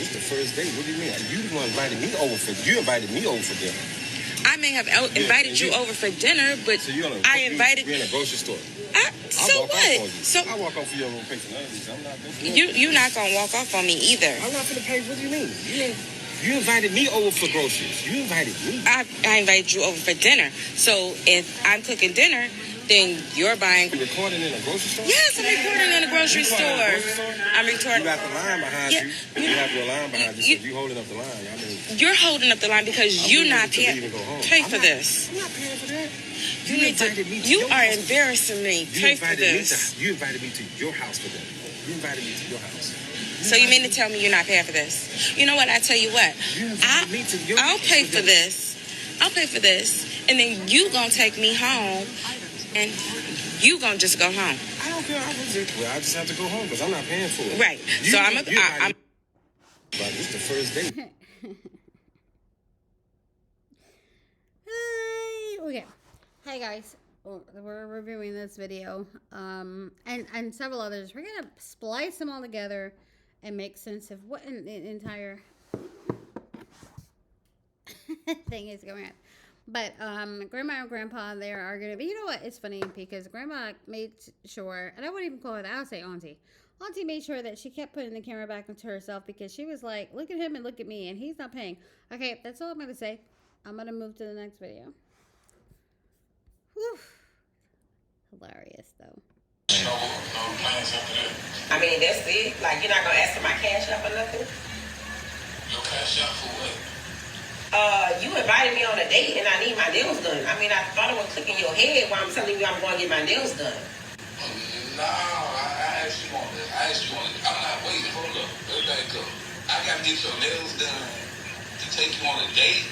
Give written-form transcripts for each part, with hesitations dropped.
This the first date. What do you mean? You the one invited me over for. You invited me over for dinner. I may have invited you over for dinner, but So I invited. We're in a grocery store. So what? So I walk off for your pay for none of these. I'm not. You're not gonna walk off on me either. I'm not gonna pay. What do you mean? You invited me over for groceries. You invited me. I invited you over for dinner. So if I'm cooking dinner, then you're buying. You recording in a grocery store? Yes, I'm recording in a grocery store. I'm recording. You got the line behind you. You have your line behind you. So you holding up the line. I mean, you're holding up the line because you're not pay for this. I'm not paying for that. You are embarrassing me. Pay for this. You invited me to your house for dinner. You invited me to your house. So you mean to tell me you're not paying for this? You know what? I tell you what. I'll pay for this. I'll pay for this, and then you gonna take me home, and you gonna just go home. I don't care. I just have to go home because I'm not paying for it. Right. So I'm. But it's the first date. Hi. Okay. Hey guys. We're reviewing this video, and several others. We're gonna splice them all together and make sense of what an entire thing is going on. But grandma and grandpa there are gonna be. You know what? It's funny because grandma made sure, and I wouldn't even call her that. I would say auntie. Auntie made sure that she kept putting the camera back into herself because she was like, "Look at him and look at me," and he's not paying. Okay, that's all I'm gonna say. I'm gonna move to the next video. Whew. Hilarious though. I mean, that's it. Like, you're not gonna ask for my cash up or nothing? Your cash up for what? You invited me on a date and I need my nails done. I mean, I thought it would click in your head while I'm telling you I'm going to get my nails done. No, I asked you on this. I'm not waiting. Hold up. Where did that go? I got to get your nails done to take you on a date?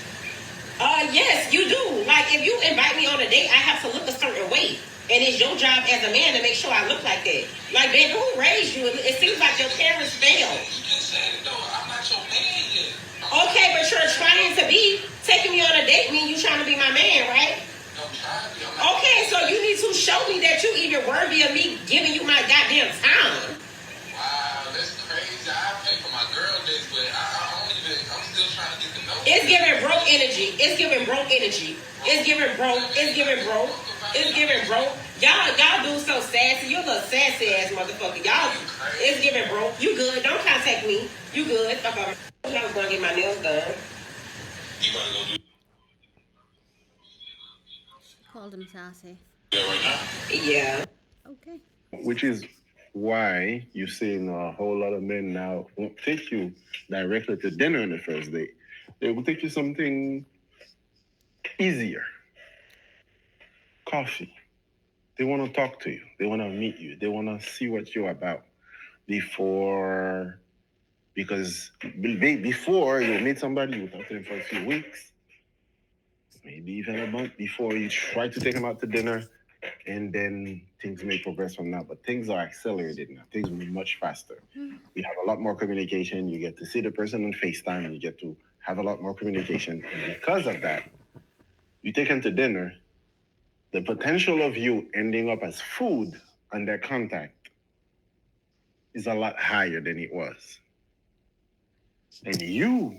Yes, you do. Like, if you invite me on a date, I have to look a certain way. And it's your job as a man to make sure I look like that. Like, baby, who raised you? It seems like your parents failed. You just said it, though. I'm not your man yet. Okay, but you're trying to be. Taking me on a date mean you trying to be my man, right? I'm trying to be. Okay, so you need to show me that you even worthy of me giving you my goddamn time. Wow, that's crazy. I pay for my girl dates, but I'm still trying to get to know you. It's giving broke energy. It's giving broke energy. It's giving broke. It's giving broke. It's giving broke. Y'all do so sassy. You're a little sassy ass motherfucker. Y'all, it's giving broke. You good. Don't contact me. You good. Fuck off. I was going to get my nails done. You gotta go do She called him sassy. that right now? Yeah. Okay. Which is why you're seeing a whole lot of men now won't take you directly to dinner on the first date. They will take you something easier. Coffee. They want to talk to you. They want to meet you. They want to see what you're about because before you meet somebody, you talk to them for a few weeks, maybe even a month before you try to take them out to dinner, and then things may progress from that. But things are accelerated now. Things move much faster. We have a lot more communication. You get to see the person on FaceTime. You get to have a lot more communication. And because of that, you take them to dinner, the potential of you ending up as food under contact is a lot higher than it was. And you,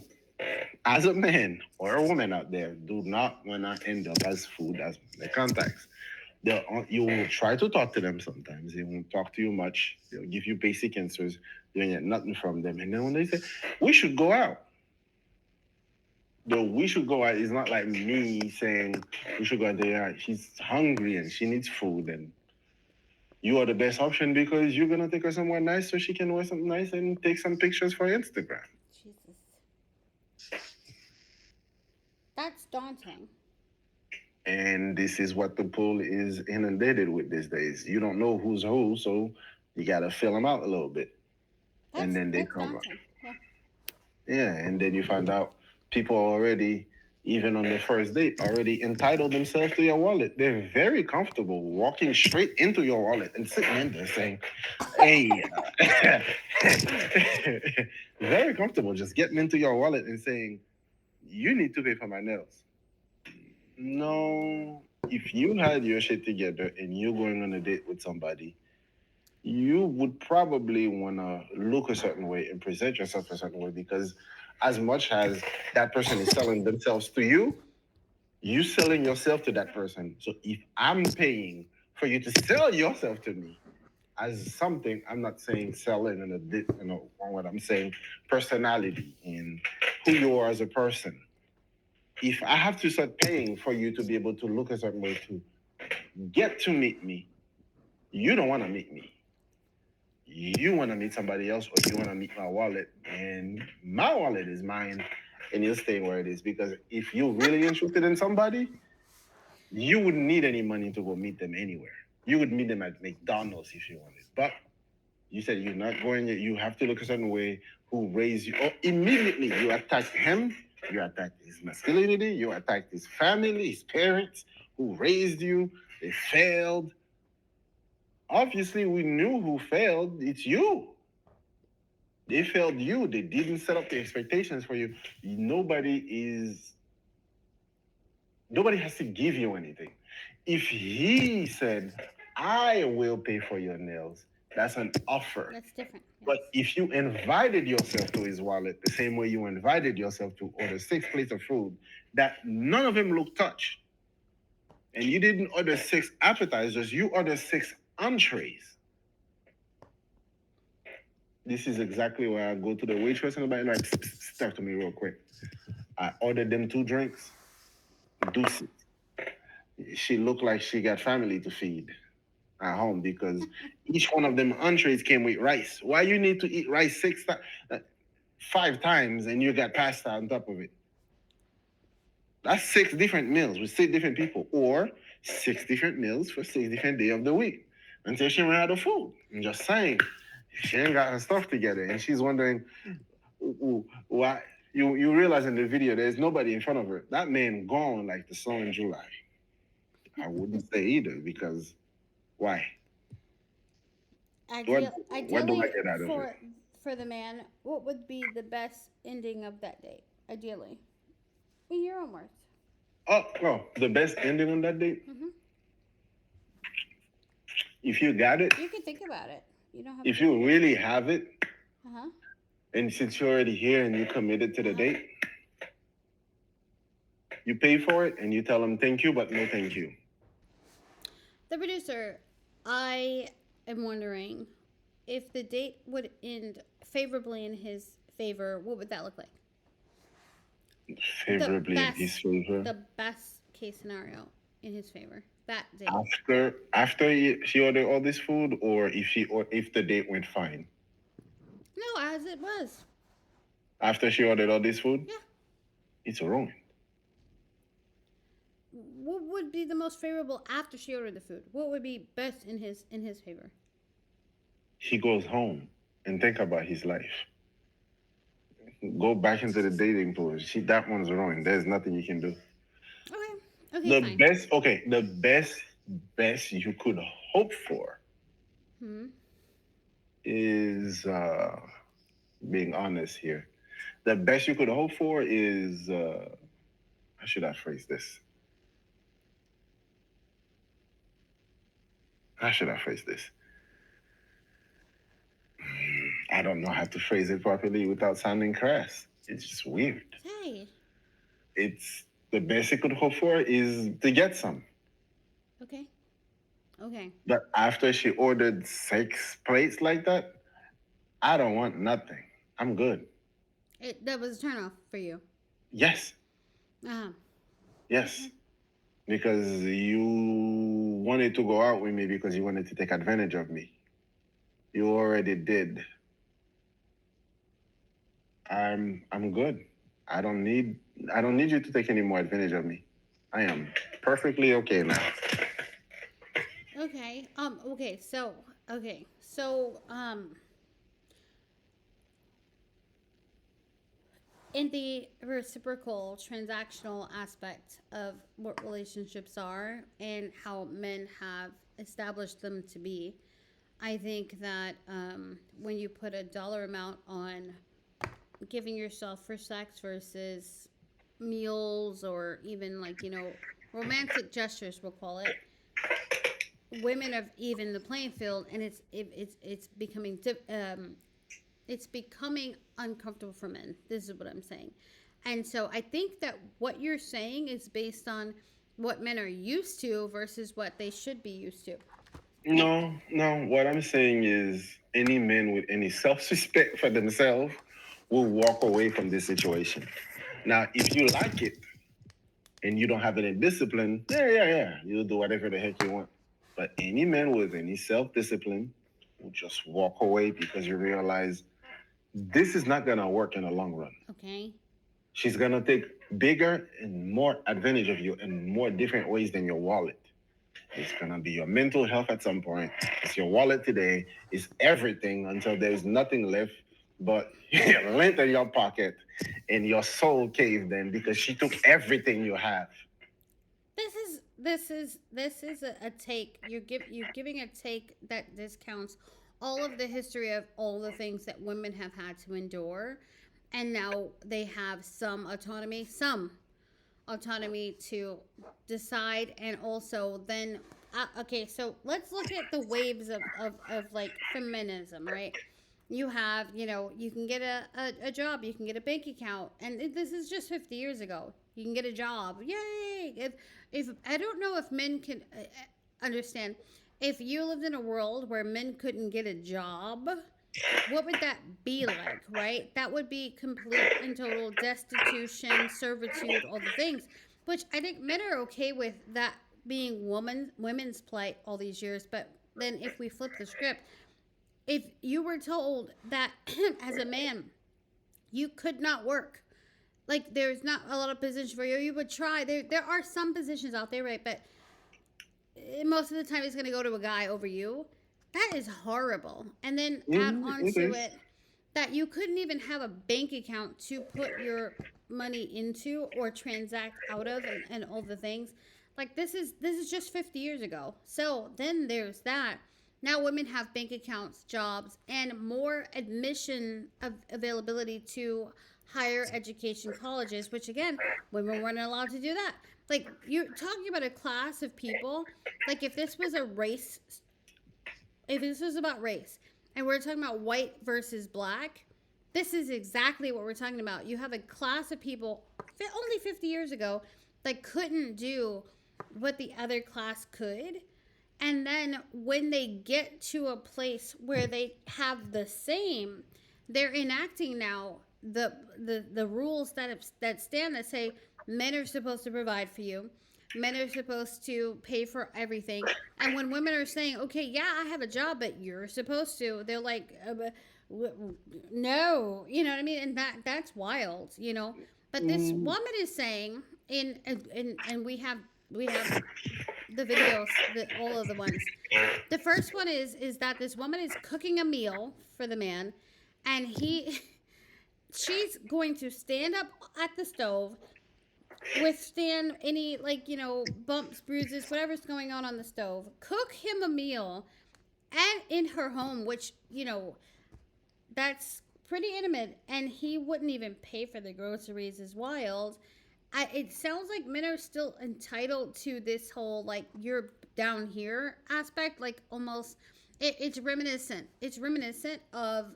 as a man or a woman out there, do not want to end up as food as the contacts. You will try to talk to them sometimes. They won't talk to you much. They'll give you basic answers. You'll get nothing from them. And then when they say, we should go out. The we should go out is not like me saying we should go out there. She's hungry and she needs food. And you are the best option because you're going to take her somewhere nice so she can wear something nice and take some pictures for Instagram. Jesus. That's daunting. And this is what the pool is inundated with these days. You don't know who's who, so you got to fill them out a little bit. And then they come up. Yeah, and then you find out people already, even on the first date, already entitled themselves to your wallet. They're very comfortable walking straight into your wallet and sitting in there saying, hey, very comfortable just getting into your wallet and saying, you need to pay for my nails. No, if you had your shit together and you're going on a date with somebody, you would probably want to look a certain way and present yourself a certain way because as much as that person is selling themselves to you, you selling yourself to that person. So if I'm paying for you to sell yourself to me as something, I'm not saying selling in on what I'm saying personality and who you are as a person. If I have to start paying for you to be able to look a certain way to get to meet me, you don't want to meet me. You want to meet somebody else, or you want to meet my wallet, and my wallet is mine, and you'll stay where it is. Because if you're really interested in somebody, you wouldn't need any money to go meet them anywhere. You would meet them at McDonald's if you wanted. But you said you're not going, you have to look a certain way who raised you. Or immediately you attack him, you attack his masculinity, you attack his family, his parents who raised you, they failed. Obviously, we knew who failed. It's you. They failed you. They didn't set up the expectations for you. Nobody is Nobody has to give you anything. If he said, I will pay for your nails, that's an offer. That's different. But if you invited yourself to his wallet the same way you invited yourself to order 6 plates of food that none of them look touched, and you didn't order 6 appetizers, you ordered 6 entrees. This is exactly where I go to the waitress and nobody like, talk to me real quick. I ordered them 2 drinks, deuces. She looked like she got family to feed at home because each one of them entrees came with rice. Why you need to eat rice 5 times and you got pasta on top of it? That's 6 different meals with 6 different people, or 6 different meals for 6 different days of the week until she ran out of food. I'm just saying, she ain't got her stuff together, and she's wondering why. You realize in the video there's nobody in front of her. That man gone like the snow in July. I wouldn't say either because why? Ideally, What do I get out of it? for the man, what would be the best ending of that date? Ideally, in your own words. Oh, the best ending on that date. Mm-hmm. If you got it, You can think about it. You don't have. if you really have it, Uh huh. and since you're already here and you committed to the Uh-huh. date, you pay for it and you tell them thank you, but no thank you. The producer, I am wondering if the date would end favorably in his favor. What would that look like? Favorably in his favor. The best case scenario in his favor. That date. After she ordered all this food, or if the date went fine. No, as it was. After she ordered all this food, Yeah. it's ruined. What would be the most favorable after she ordered the food? What would be best in his favor? He goes home and think about his life. Go back into the dating pool. That one's ruined. There's nothing you can do. Okay, The fine. best you could hope for is being honest here. The best you could hope for is how should I phrase this? How should I phrase this? I don't know how to phrase it properly without sounding crass. It's just weird. Hey. It's the best you could hope for is to get some. Okay. But after she ordered 6 plates like that, I don't want nothing. I'm good. That was a turnoff for you. Yes. Uh-huh. Yes. Because you wanted to go out with me because you wanted to take advantage of me. You already did. I'm good. I don't need you to take any more advantage of me. I am perfectly okay now. Okay. So, in the reciprocal transactional aspect of what relationships are and how men have established them to be, I think that when you put a dollar amount on giving yourself for sex versus meals or even romantic gestures, we'll call it, women have even the playing field, and it's becoming uncomfortable for men. This is what I'm saying. And so I think that what you're saying is based on what men are used to versus what they should be used to. No, no. What I'm saying is, any man with any self-respect for themselves will walk away from this situation. Now, if you like it and you don't have any discipline, yeah, you'll do whatever the heck you want. But any man with any self-discipline will just walk away because you realize this is not gonna work in the long run. Okay. She's gonna take bigger and more advantage of you in more different ways than your wallet. It's gonna be your mental health at some point. It's your wallet today. It's everything until there's nothing left but your lint in your pocket and your soul caved in because she took everything you have. This is a take. You're giving a take that discounts all of the history of all the things that women have had to endure, and now they have some autonomy to decide. And also then okay, so let's look at the waves of like feminism, right? You have, you can get a job, you can get a bank account, and this is just 50 years ago. You can get a job, yay. If I don't know if men can understand, if you lived in a world where men couldn't get a job, what would that be like, right? That would be complete and total destitution, servitude, all the things, which I think men are okay with that being women's plight all these years. But then if we flip the script, if you were told that as a man you could not work, like there's not a lot of positions for you, you would try. There are some positions out there, right? But most of the time it's going to go to a guy over you. That is horrible. And then add on to it that you couldn't even have a bank account to put your money into or transact out of, and all the things. Like this is just 50 years ago. So then there's that. Now women have bank accounts, jobs, and more admission availability to higher education colleges, which again, women weren't allowed to do that. Like you're talking about a class of people, like if this was about race, and we're talking about white versus black, this is exactly what we're talking about. You have a class of people only 50 years ago that couldn't do what the other class could. And then when they get to a place where they have the same, they're enacting now the rules that stand, that say men are supposed to provide for you, men are supposed to pay for everything. And when women are saying, okay, yeah, I have a job, but you're supposed to, they're like, no, you know what I mean? And that's wild, But this woman is saying, and we have the videos, all of the ones. The first one is that this woman is cooking a meal for the man, and she's going to stand up at the stove, withstand any bumps, bruises, whatever's going on the stove, cook him a meal, and in her home, which that's pretty intimate, and he wouldn't even pay for the groceries, is wild. It sounds like men are still entitled to this whole like you're down here aspect, like almost it's reminiscent. It's reminiscent of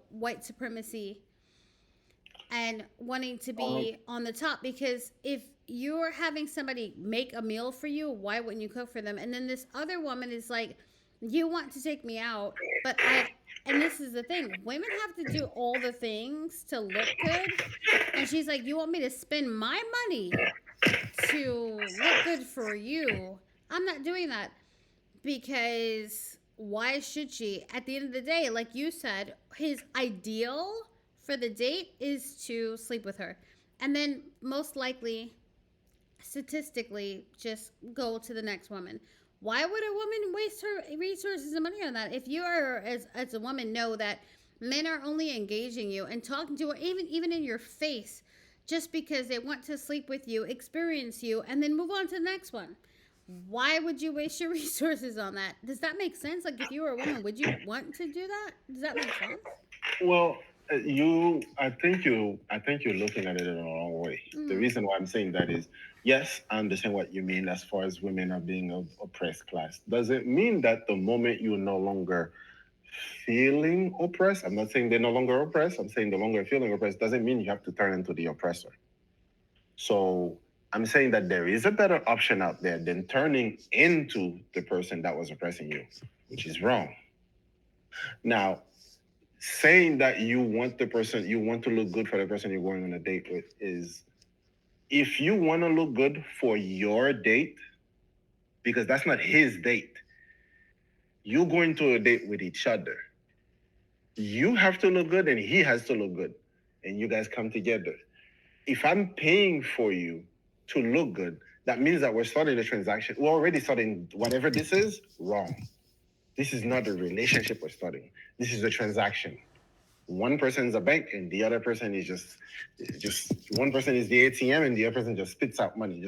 white supremacy and wanting to be on the top, because if you're having somebody make a meal for you, why wouldn't you cook for them? And then this other woman is like, you want to take me out, but and this is the thing, women have to do all the things to look good, and she's like, you want me to spend my money to look good for you? I'm not doing that, because why should she? At the end of the day, like you said, his ideal for the date is to sleep with her, and then most likely, statistically, just go to the next woman. Why would a woman waste her resources and money on that? If you are, as a woman, know that men are only engaging you and talking to her, even in your face, just because they want to sleep with you, experience you, and then move on to the next one. Why would you waste your resources on that? Does that make sense? Like, if you were a woman, would you want to do that? Does that make sense? Well, I think you're looking at it in the wrong way. The Mm. reason why I'm saying that is, yes, I understand what you mean as far as women are being a oppressed class. Does it mean that the moment you're no longer feeling oppressed, I'm not saying they're no longer oppressed, I'm saying the longer feeling oppressed, doesn't mean you have to turn into the oppressor. So I'm saying that there is a better option out there than turning into the person that was oppressing you, which is wrong. Now, saying that you want to look good for the person you're going on a date with is, if you want to look good for your date, because that's not his date, you're going to a date with each other. You have to look good and he has to look good. And you guys come together. If I'm paying for you to look good, that means that we're starting a transaction. We're already starting whatever this is wrong. This is not a relationship we're starting. This is a transaction. One person is a bank and the other person is just one person is the ATM and the other person just spits out money.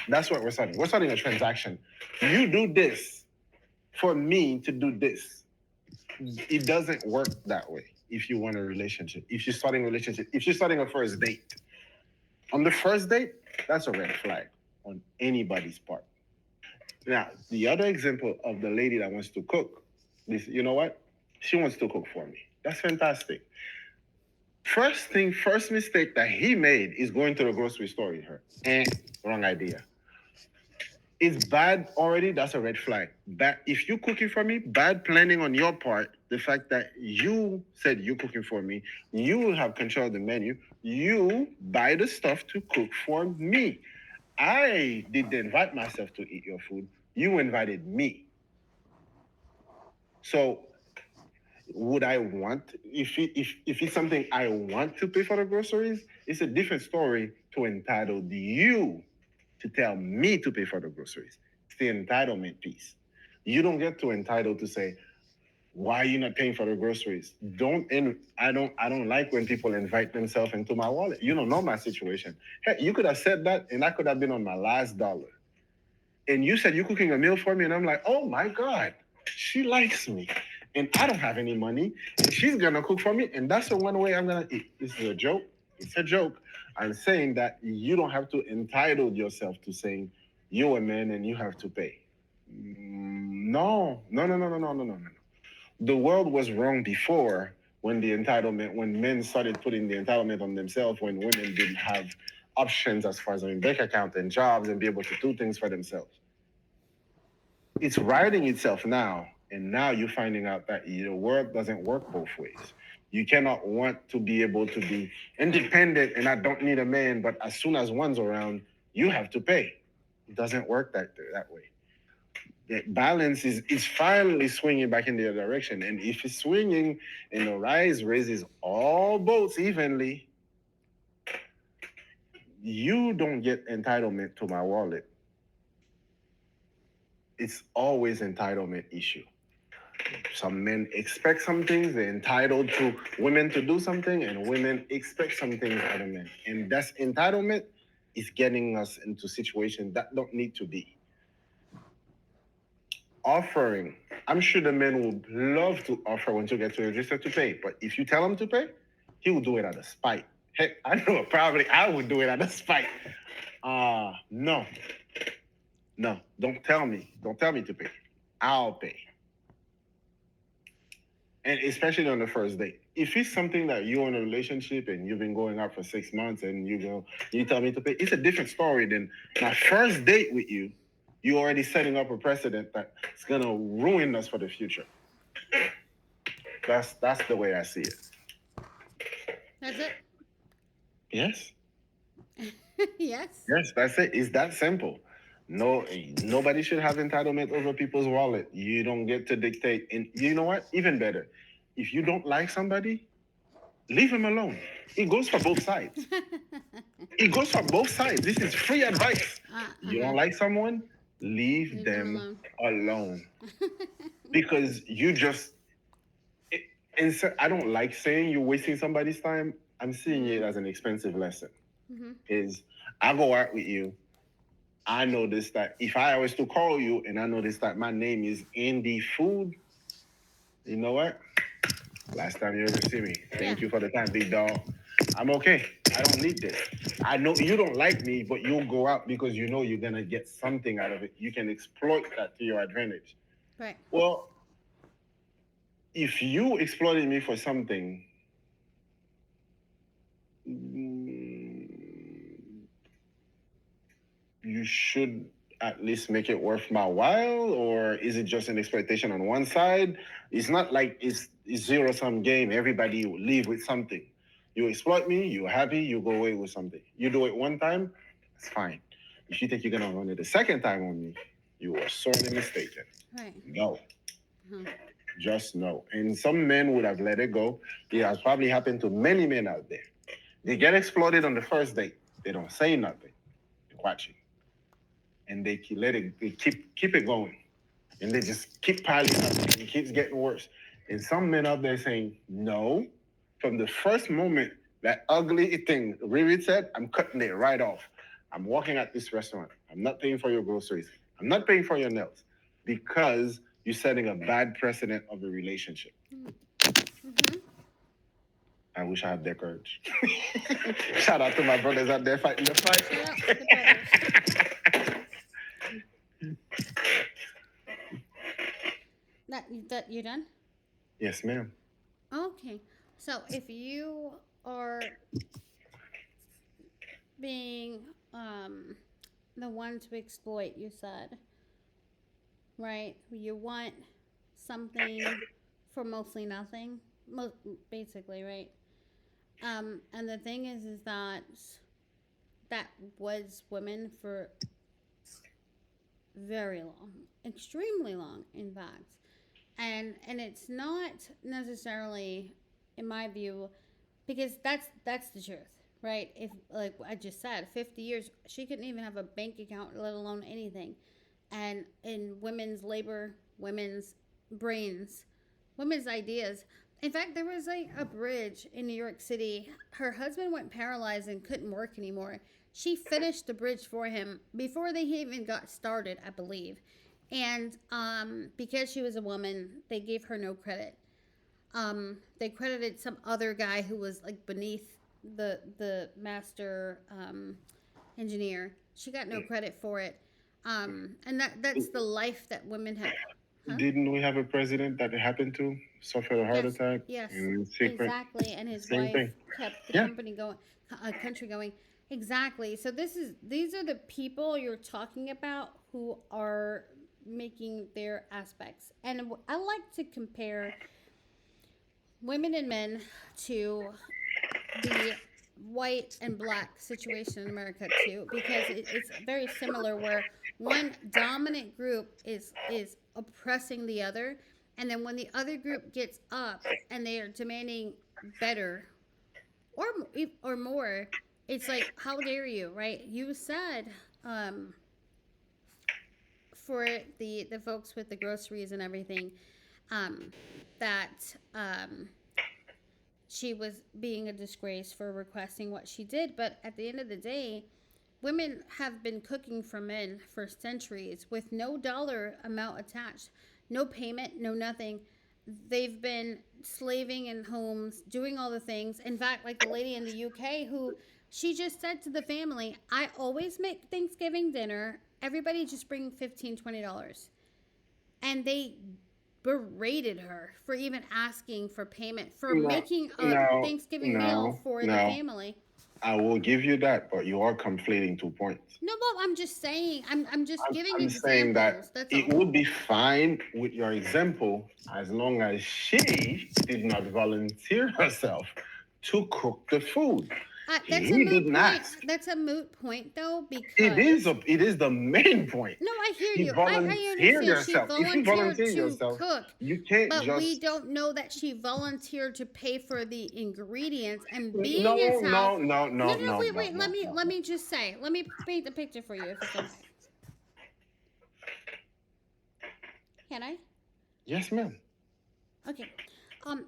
That's what we're starting. We're starting a transaction. You do this for me to do this. It doesn't work that way if you want a relationship. If you're starting a first date. On the first date, that's a red flag on anybody's part. Now, the other example of the lady that wants to cook, this, you know what? She wants to cook for me. That's fantastic. First mistake that he made is going to the grocery store with her. Wrong idea. It's bad already. That's a red flag. Bad. If you cooking for me, bad planning on your part. The fact that you said you cooking for me, you have control of the menu. You buy the stuff to cook for me. I didn't invite myself to eat your food. You invited me. So would I want, if it's something I want to pay for the groceries, it's a different story to entitle you to tell me to pay for the groceries. It's the entitlement piece. You don't get to entitle to say, why are you not paying for the groceries? I don't like when people invite themselves into my wallet. You don't know my situation. Hey, you could have said that and I could have been on my last dollar. And you said you're cooking a meal for me, and I'm like, oh my God, she likes me. And I don't have any money, and she's gonna cook for me, and that's the one way I'm gonna eat. This is a joke. It's a joke. I'm saying that you don't have to entitle yourself to saying you're a man and you have to pay. No, no, no, no, no, no, no, no, no. The world was wrong before when men started putting the entitlement on themselves, when women didn't have options as far as bank account and jobs and be able to do things for themselves. It's writing itself now, and now you're finding out that the world doesn't work both ways. You cannot want to be able to be independent and I don't need a man, but as soon as one's around, you have to pay. It doesn't work that way. The balance is finally swinging back in the other direction, and if it's swinging and the rise raises all boats evenly, you don't get entitlement to my wallet. It's always entitlement issue. Some men expect some things, they're entitled to women to do something, and women expect some things out of men. And that's entitlement is getting us into situations that don't need to be. Offering. I'm sure the men would love to offer once you get to the register to pay, but if you tell him to pay, he will do it out of spite. Heck, I know probably I would do it out of spite. No, no, don't tell me. Don't tell me to pay. I'll pay. And especially on the first date. If it's something that you're in a relationship and you've been going out for 6 months and you tell me to pay, it's a different story than my first date with you. You're already setting up a precedent that's gonna ruin us for the future. That's the way I see it. That's it. Yes, Yes. yes, that's it. It's that simple. No, nobody should have entitlement over people's wallet. You don't get to dictate. And you know what? Even better, if you don't like somebody, leave him alone. It goes for both sides. It goes for both sides. This is free advice. You Uh-huh. don't like someone, leave Leave them them alone. alone. Because you just, it, and so I don't like saying you're wasting somebody's time. I'm seeing it Mm-hmm. as an expensive lesson. Mm-hmm. Is I go out with you. I notice that if I was to call you and I notice that my name is Andy Food, you know what? Last time you ever see me. Thank Yeah. you for the time, big dog. I'm okay. I don't need this. I know you don't like me, but you'll go out because you know you're gonna get something out of it. You can exploit that to your advantage. Right. Well, if you exploited me for something, you should at least make it worth my while, or is it just an exploitation on one side? It's not like it's zero sum game. Everybody will leave with something. You exploit me, you're happy, you go away with something. You do it one time, it's fine. If you think you're gonna run it the second time on me, you are sorely mistaken. Right. No, Uh-huh. just no. And some men would have let it go. It has probably happened to many men out there. They get exploited on the first date. They don't say nothing. They're watching, and they keep it going, and they just keep piling up, and it keeps getting worse. And some men out there saying no, from the first moment that ugly thing Riri said, I'm cutting it right off. I'm walking at this restaurant. I'm not paying for your groceries. I'm not paying for your nails because you're setting a bad precedent of a relationship. Mm-hmm. I wish I had that courage. Shout out to my brothers out there fighting the fight. Shout out to the brothers. That you done? Yes, ma'am. Okay. So if you are being the one to exploit, you said, right? You want something for mostly nothing, basically, right? And the thing is that that was women for very long, extremely long, in fact. And it's not necessarily, in my view, because that's the truth, right? If, like I just said, 50 years, she couldn't even have a bank account, let alone anything. And in women's labor, women's brains, women's ideas. In fact, there was like a bridge in New York City. Her husband went paralyzed and couldn't work anymore. She finished the bridge for him before they even got started, I believe. And because she was a woman, they gave her no credit. They credited some other guy who was like beneath the master engineer. She got no credit for it. And that's the life that women have. Huh? Didn't we have a president that it happened to suffered a heart Yes, attack yes, in secret? exactly. And his Same wife thing. kept the Yeah. company going, country going. Exactly. So these are the people you're talking about who are making their aspects. And I like to compare women and men to the white and black situation in America too, because it's very similar where one dominant group is oppressing the other, and then when the other group gets up and they are demanding better or or more, it's like, how dare you, right? You said for the folks with the groceries and everything, um, that she was being a disgrace for requesting what she did. But at the end of the day, women have been cooking for men for centuries with no dollar amount attached, no payment, no nothing. They've been slaving in homes, doing all the things. In fact, like the lady in the UK who she just said to the family, I always make Thanksgiving dinner. Everybody just bring $15, $20. And they berated her for even asking for payment for No, making a no, Thanksgiving meal no, for the no. family. I will give you that, but you are conflating 2 points. No, Bob, I'm just saying. I'm just giving I'm saying that examples. That's it all. would be fine with your example as long as she did not volunteer herself to cook the food. That's a He moot didn't point. ask. That's a moot point, though, It because is it is the main point. no, I hear He you. I volunteered understand. She herself. If you volunteered volunteer to yourself, cook, you can't but we just don't know that she volunteered to pay for the ingredients and be in no, his house. no, no, No, no, no, no, wait, no, wait. no, no, Let no. me just say. Let me paint the picture for you, if it's okay. Can I? Yes, ma'am. Okay. Um,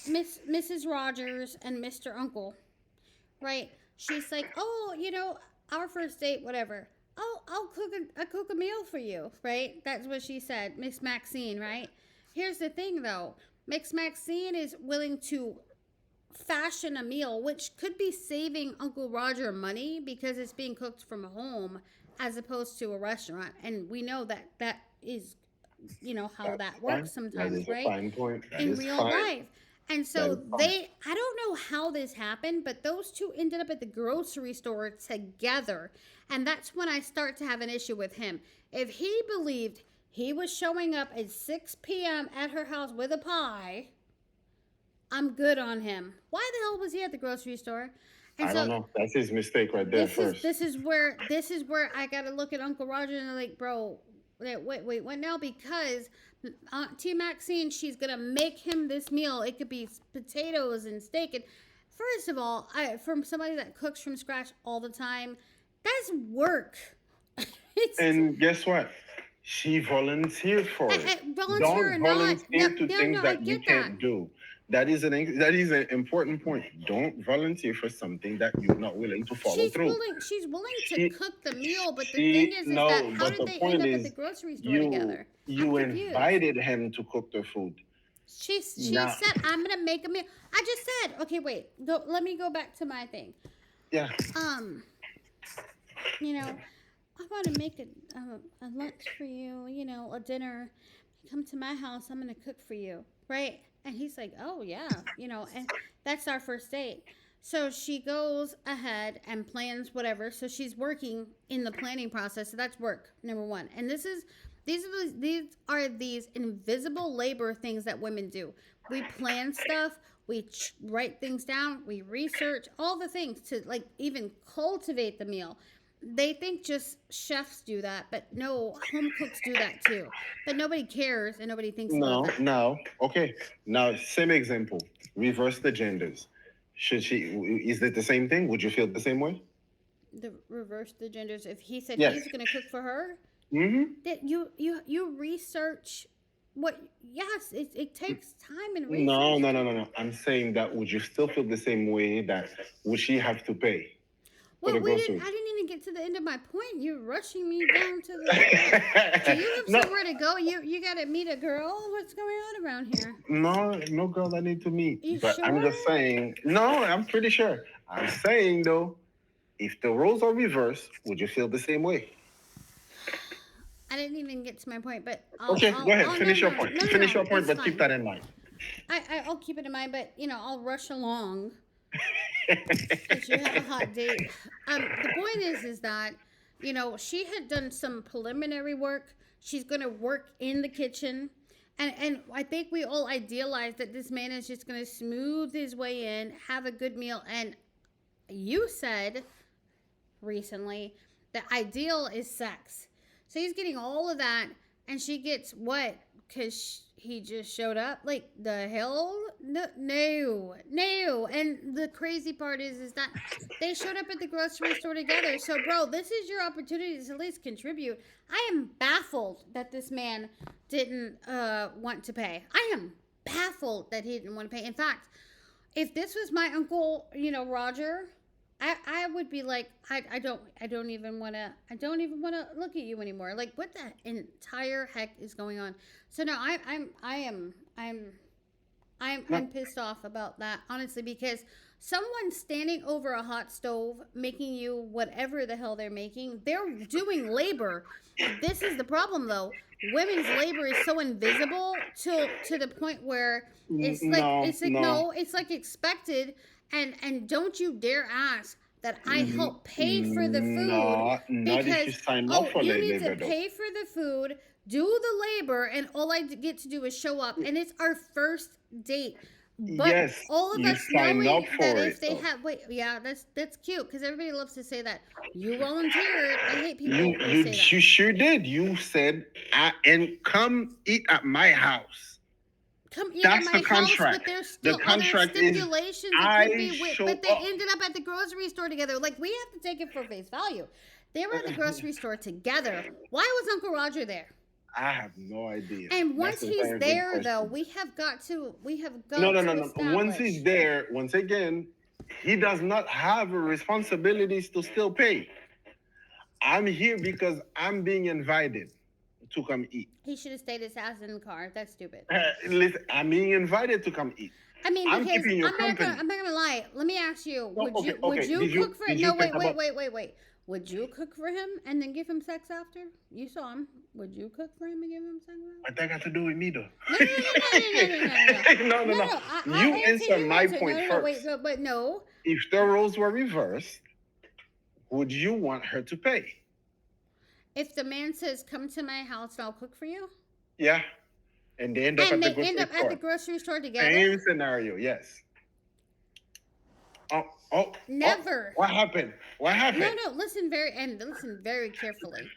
Mrs. Rogers and Mr. Uncle, right? She's like, oh, our first date, whatever. Oh, I'll cook a meal for you, right? That's what she said, Miss Maxine, right? Here's the thing, though. Mix Maxine is willing to fashion a meal, which could be saving Uncle Roger money because it's being cooked from home as opposed to a restaurant. And we know that that is, how That's that fine. works That sometimes, is a right? fine point. That In is real fine. life. And That so is fine. I don't know how this happened, but those two ended up at the grocery store together. And that's when I start to have an issue with him. If he believed he was showing up at 6 p.m. at her house with a pie, I'm good on him. Why the hell was he at the grocery store? And I don't so know. That's his mistake right there first. this is where I gotta look at Uncle Roger and I'm like, bro, wait, what now? Because Auntie Maxine, she's gonna make him this meal. It could be potatoes and steak. And first of all, from somebody that cooks from scratch all the time, that's work. And guess what? She volunteered for it. Volunteer or Don't not, volunteer to things I that you get can't that. do. That is an important point. Don't volunteer for something that you're not willing to follow through. She's willing to She, cook the meal, but the thing she is that no, how but did the they end point up at the is, grocery store you together? I'm you confused. invited him to cook the food. She Now, said, I'm gonna make a meal. I just said, okay, wait, let me go back to my thing. yeah, You know, I want to make a lunch for you, a dinner. Come to my house, I'm gonna cook for you, right? And he's like, oh yeah, and that's our first date. So she goes ahead and plans whatever. So she's working in the planning process. So that's work number one. And these invisible labor things that women do. We plan stuff. We write things down. We research all the things to like even cultivate the meal. They think just chefs do that, but no, home cooks do that too. But nobody cares and nobody thinks about that. no. Okay. Now, same example. Reverse the genders. Should she? Is it the same thing? Would you feel the same way? The reverse the genders. If he said Yes. he's gonna cook for her, Mm-hmm. that you research what? Yes, it takes time and research. No. I'm saying that would you still feel the same way that would she have to pay for the I groceries? didn't even get to the end of my point. You're rushing me down to the. Do you have No, somewhere to go? You gotta meet a girl. What's going on around here? no girl I need to meet. You But I'm sure? just saying, no, I'm pretty sure. I'm saying though, if the roles are reversed, would you feel the same way? I didn't even get to my point, but Okay, go ahead. Finish your never mind. point. No, Finish your point, it's but keep fine. that in mind. I'll keep it in mind, but I'll rush along because you have a hot date. The point is that she had done some preliminary work. She's gonna work in the kitchen, and I think we all idealize that this man is just gonna smooth his way in, have a good meal. And you said recently the ideal is sex, so he's getting all of that, and she gets what? Because he just showed up. Like the hell? No. And the crazy part is that they showed up at the grocery store together. So, bro, this is your opportunity to at least contribute. I am baffled that this man didn't want to pay. I am baffled that he didn't want to pay. In fact, if this was my uncle, Roger, I would be like, I don't even want to look at you anymore. Like, what the entire heck is going on? So no, I'm pissed off about that, honestly, because someone standing over a hot stove making you whatever the hell they're making, they're doing labor. This is the problem, though. Women's labor is so invisible to the point where it's like expected. And don't you dare ask that I help pay for the food Not if you because sign up for you labor, need to though. pay for the food, do the labor, and all I get to do is show up, and it's our first date. But Yes, all of you us sign knowing up for that it, if they though. have that's cute because everybody loves to say that you volunteered. I hate people You who you say that. you sure did. You said, and come eat at my house. Come eat That's at my the house, contract. but there's The still other contract is stipulations. It I could be, show but they up. ended up at the grocery store together. Like we have to take it for face value. They were at the grocery store together. Why was Uncle Roger there? I have no idea. And once That's a he's very good there, though, question. we have got to No. establish. Once he's there, once again, he does not have responsibilities to still pay. I'm here because I'm being invited. to come eat. He should have stayed his ass in the car. That's stupid. Listen, I'm being invited to come eat. I mean, I'm because keeping you company. I'm not gonna lie. Let me ask you: No, Would okay, you would okay. you cook for? Did you No, think about? wait. Would you cook for him and then give him sex after? You saw him. Would you cook for him and give him sex after? What that got to do with me though? No, no, no, no, no, no, no, no, No, no, no, no. no. You I'll answer. answer You my answer. point No, no, no. Wait, first. no, but no. If the roles were reversed, would you want her to pay? If the man says, "Come to my house and I'll cook for you," Yeah. And they end up and at the they end grocery up at the store. grocery store together, Same scenario, yes. Oh, oh, never. what happened? What happened? No, listen very carefully.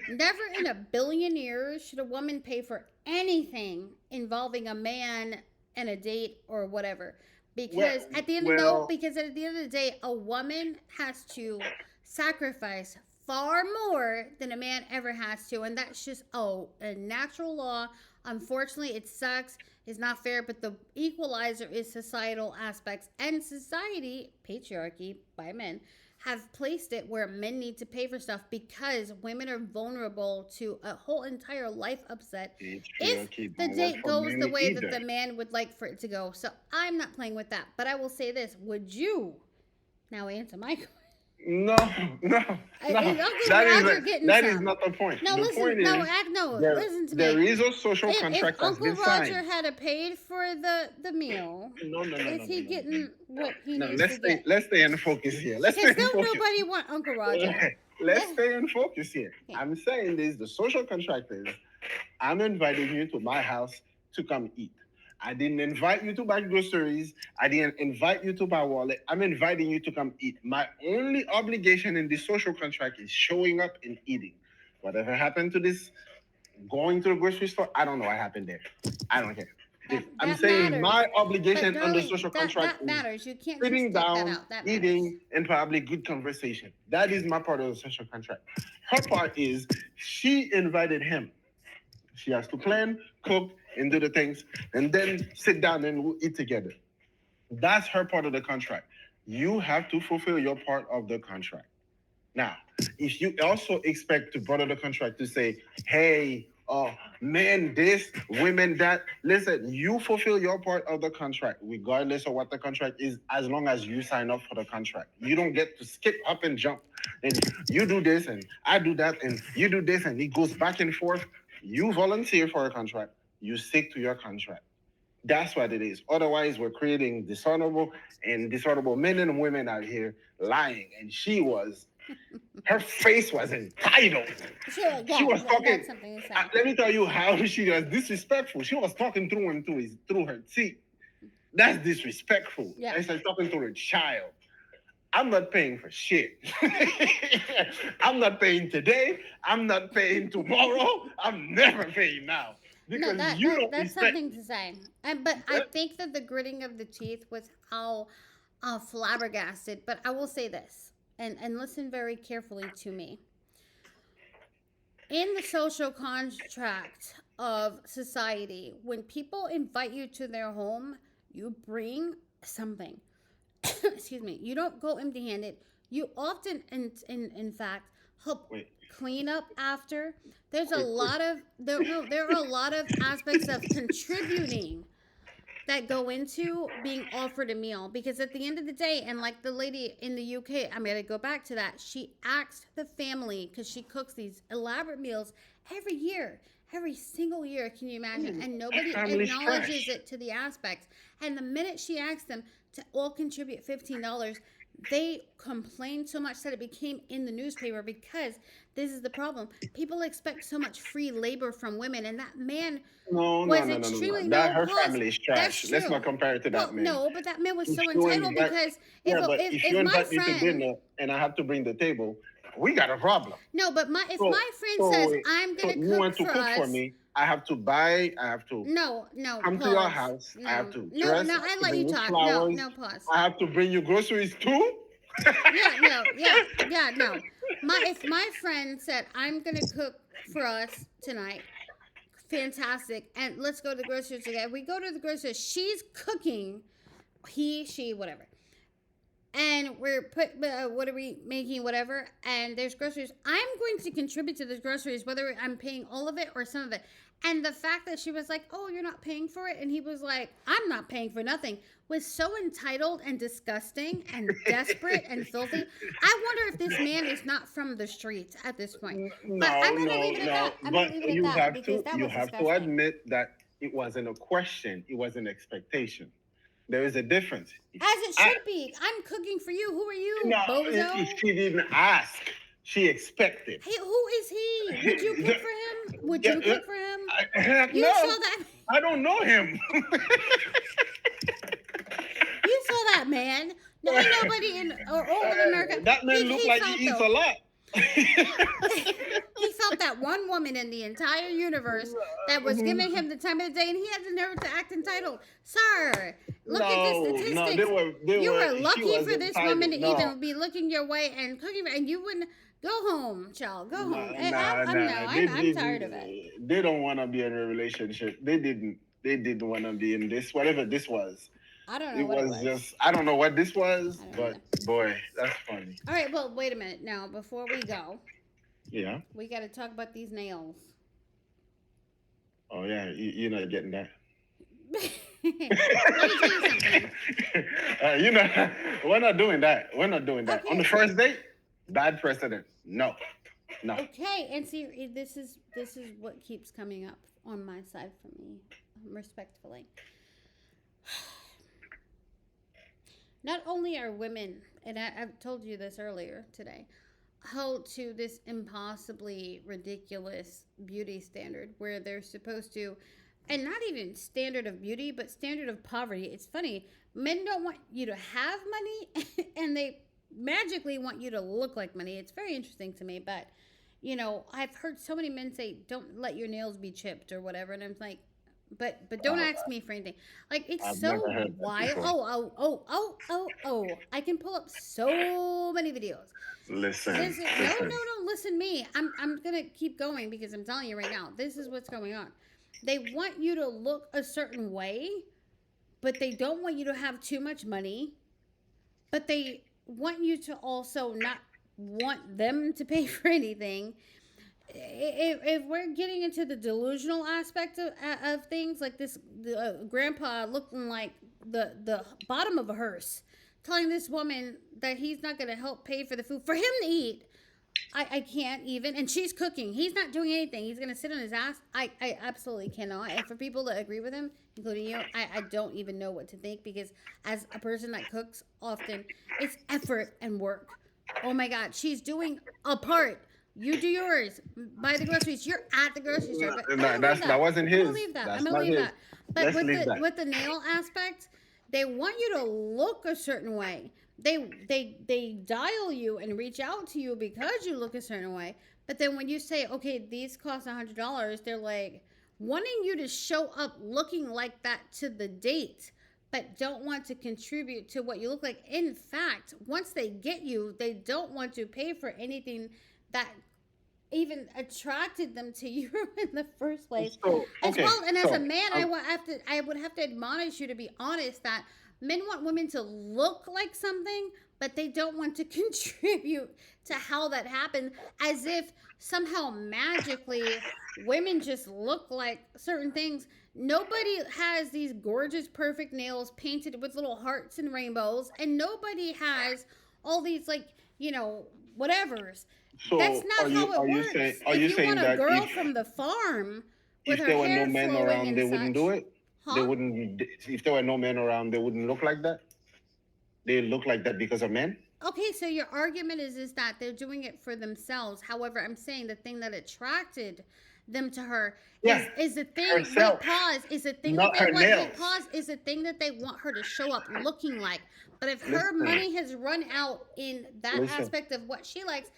Never in a billion years should a woman pay for anything involving a man and a date or whatever. Because Well, at the end well, because at the end of the day, a woman has to sacrifice far more than a man ever has to, and that's just a natural law. Unfortunately, it sucks. It's not fair, but the equalizer is societal aspects, and society, patriarchy by men, have placed it where men need to pay for stuff because women are vulnerable to a whole entire life upset if patriarchy the don't work date for goes the men way that either. the man would like for it to go. So I'm not playing with that, but I will say this: Would you now answer my question? No, no, no. And Uncle That Roger is getting that is some. not the point. No, The listen. point No, is listen to there me. is a social contract If that's Uncle been Roger signed. had paid for the meal, No, no, no, no, is he no, no, getting what he no. needs Let's to stay. get? Let's stay in focus here. Let's stay Because in don't focus. nobody want Uncle Roger. Let's stay in focus here. Okay. I'm saying this: the social contract is I'm inviting you to my house to come eat. I didn't invite you to buy groceries. I didn't invite you to buy wallet. I'm inviting you to come eat. My only obligation in this social contract is showing up and eating. Whatever happened to this going to the grocery store, I don't know what happened there. I don't care. I'm That saying matters. my But obligation under darling, social that contract is matters. You can't just sitting take that down, out. That matters. eating, and probably good conversation. That is my part of the social contract. Her part is she invited him. She has to plan, cook, and do the things, and then sit down and we'll eat together. That's her part of the contract. You have to fulfill your part of the contract. Now, if you also expect the part of the contract to say, hey, men this, women that, listen, you fulfill your part of the contract, regardless of what the contract is, as long as you sign up for the contract. You don't get to skip up and jump. And you do this, and I do that, and you do this, and it goes back and forth. You volunteer for a contract, you stick to your contract. That's what it is. Otherwise, we're creating dishonorable men and women out here lying. And her face was entitled. Sure, yeah, She was talking. that's something to say. Let me tell you how she was disrespectful. She was talking through him through her teeth. That's disrespectful. Yeah. It's like talking to her child. I'm not paying for shit. I'm not paying today. I'm not paying tomorrow. I'm never paying now. No, Because you don't that's respect something to say. But I think that the gritting of the teeth was how flabbergasted. But I will say this, and listen very carefully to me. In the social contract of society, when people invite you to their home, you bring something. Excuse me. You don't go empty-handed. You often, in fact, help Wait. clean up after. There's a lot of there are a lot of aspects of contributing that go into being offered a meal, because at the end of the day, and like the lady in the UK, I'm going to go back to that, she asked the family, because she cooks these elaborate meals every year, every single year, can you imagine? And nobody family's acknowledges trash. it to the aspects. And the minute she asked them to all contribute $15, they complained so much that it became in the newspaper, because this is the problem. People expect so much free labor from women, and that man was extremely That no her pause. family is That's trash. Let's true. not compare it to Well, that man. no, but that man was If so you entitled, invite- because Yeah, but if you if my invite me to friend dinner and I have to bring the table, we got a problem. no, but if So- my friend so- says I'm So gonna you cook want to for cook us, for me? I have to buy. I have to no, come to your pause. house. No, I have to no, dress. no. I have I to let bring you you talk. flowers. No, pause. I have to bring you groceries too. Yeah, no. If my friend said I'm gonna cook for us tonight, fantastic, and let's go to the grocery together. We go to the grocery. She's cooking. He, she, whatever. and we're what are we making, whatever, and there's groceries, I'm going to contribute to those groceries, whether I'm paying all of it or some of it. And the fact that she was like, oh, you're not paying for it, and he was like, I'm not paying for nothing, was so entitled and disgusting and desperate and filthy. I wonder if this man is not from the streets at this point. But I'm going to leave it at that. I'm going But to leave it you at that have because to that you was have to disgusting. admit that it wasn't a question, it was an expectation. There is a difference. As it should be. I'm cooking for you. Who are you, No, bozo? she didn't ask. She expected. Hey, who is he? Would you cook for him? Would you cook for him? Heck You no. saw that? I don't know him. You saw that man. No, ain't nobody in or all of America. That man looked like thought, he eats though, a lot. He felt that one woman in the entire universe that was giving him the time of the day, and he had the nerve to act entitled. Sir, look at the statistics. No, you were lucky for this entitled. woman to No. even be looking your way and cooking, and you wouldn't go home, child. Go home. And I'm tired of it. They don't want to be in a relationship. They didn't want to be in this, whatever this was. I don't know It what was it was. just, I don't know what this was, I don't but know. boy, that's funny. All right, well, wait a minute. Now, before we go, Yeah. we got to talk about these nails. Oh, yeah. You're not getting that. Let me tell you something. We're not doing that. We're not doing that. Okay. On the first date, bad precedent. No. Okay, and see, this is what keeps coming up on my side for me, respectfully. Not only are women, and I've told you this earlier today, held to this impossibly ridiculous beauty standard where they're supposed to, and not even standard of beauty, but standard of poverty. It's funny, men don't want you to have money, and they magically want you to look like money. It's very interesting to me, but I've heard so many men say, don't let your nails be chipped or whatever, and I'm like, but don't ask me for anything. Like, it's I've so never heard that wild. before. Oh. I can pull up so many videos. Listen. No, listen me. I'm going to keep going because I'm telling you right now, this is what's going on. They want you to look a certain way, but they don't want you to have too much money, but they want you to also not want them to pay for anything. If we're getting into the delusional aspect of things, like this grandpa looking like the bottom of a hearse, telling this woman that he's not going to help pay for the food for him to eat. I can't even. And she's cooking. He's not doing anything. He's going to sit on his ass. I absolutely cannot. And for people that agree with him, including you, I don't even know what to think, because as a person that cooks often, it's effort and work. Oh my God, she's doing a part. You do yours. Buy the groceries. You're at the grocery store. But That wasn't his. I'm gonna leave that. That's I'm gonna not leave his. that. But Let's leave that. with the nail aspect, they want you to look a certain way. They dial you and reach out to you because you look a certain way. But then when you say, okay, these cost $100, they're like wanting you to show up looking like that to the date, but don't want to contribute to what you look like. In fact, once they get you, they don't want to pay for anything that even attracted them to you in the first place. As a man, I would have to admonish you to be honest that men want women to look like something, but they don't want to contribute to how that happened, as if somehow magically women just look like certain things. Nobody has these gorgeous, perfect nails painted with little hearts and rainbows, and nobody has all these, whatevers. So that's not how it works. Are you if you saying want a that girl from the farm with if her there were hair no men flowing around, and they such, wouldn't do it? Huh? They wouldn't. If there were no men around, they wouldn't look like that. They look like that because of men. Okay, so your argument is that they're doing it for themselves. However, I'm saying the thing that attracted them to her is the thing. Herself. Wait, pause. Is the thing Not that they her want. nails. Wait, pause. Is the thing that they want her to show up looking like. But if her money has run out in that aspect of what she likes,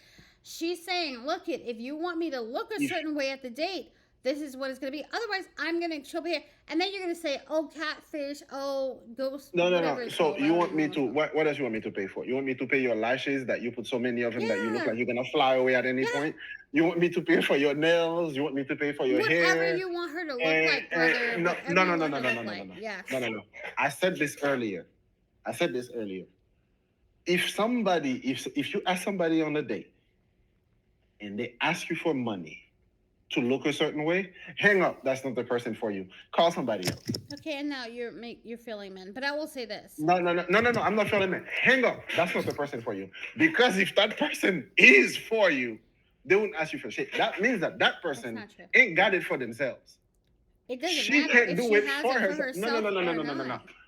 she's saying, "Look, if you want me to look a certain way at the date, this is what it's going to be. Otherwise, I'm going to show up here." And then you're going to say, "Oh, catfish. Oh, ghost." No. So you want me to, what else you want me to pay for? You want me to pay your lashes that you put so many of them that you look like you're going to fly away at any point? You want me to pay for your nails? You want me to pay for your hair? Whatever you want her to look like, brother. No. Yes. No. I said this earlier. if you ask somebody on a date and they ask you for money to look a certain way, hang up. That's not the person for you. Call somebody else. Okay, and now you're feeling men. But I will say this. No. I'm not feeling it. Hang up. That's not the person for you. Because if that person is for you, they won't ask you for shit. That means that person not true. ain't got it for themselves. It doesn't She matter can't if do she it has for it for herself. herself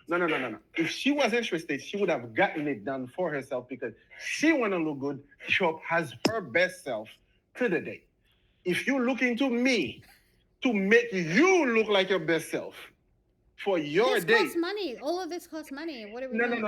No. or not. If she was interested, she would have gotten it done for herself because she want to look good, show up as her best self to the date. If you're looking to me to make you look like your best self for your This date, costs money. All of this costs money. What are we no. doing?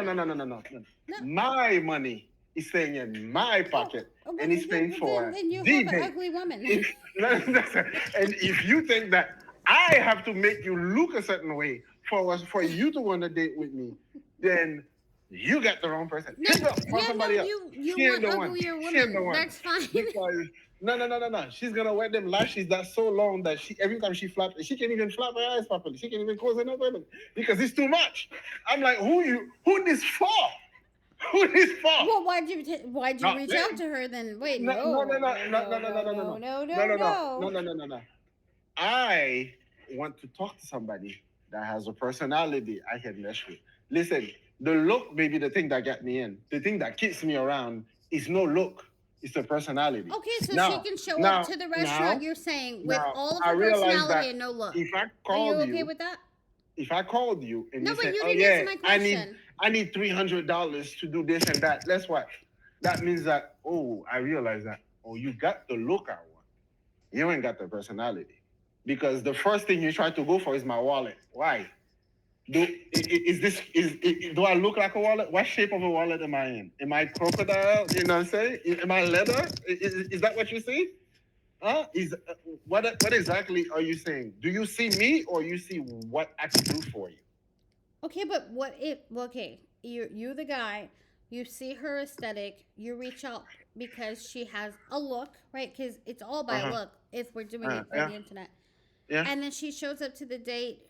No. My money is staying in my pocket and it's paying for then you the have an date. ugly woman. And if you think that I have to make you look a certain way for you to want to date with me, then you got the wrong person. Hang up, find somebody else. you She ain't want the one. uglier She ain't the women. one. That's fine. Because no. She's gonna wear them lashes that's so long that every time she flaps, she can't even flap her eyes properly. She can't even close her nose properly because it's too much. I'm like, who this for? Who this for? Well, why'd you reach out to her then? Wait, no. No. I want to talk to somebody that has a personality I can mesh with. Listen, the look may be the thing that got me in. The thing that keeps me around is no look. It's the personality. Okay, so Now- she can show now- up to the restaurant, now- you're saying, with now, all of I her realize personality that and no look. If I Are you called okay with that? if I called you and No, you but said, you "Oh didn't yeah, answer my question. I need $300 to do this and that," guess what? That means that I realize that you got the look I want. You ain't got the personality. Because the first thing you try to go for is my wallet. Why? Do I look like a wallet? What shape of a wallet am I in? Am I crocodile? You know what I'm saying? Am I leather? Is that what you see? Huh? What exactly are you saying? Do you see me or you see what I can do for you? Okay, but you're the guy, you see her aesthetic, you reach out because she has a look, right? Because it's all by Uh-huh. look if we're doing it by Yeah. the internet. Yeah. And then she shows up to the date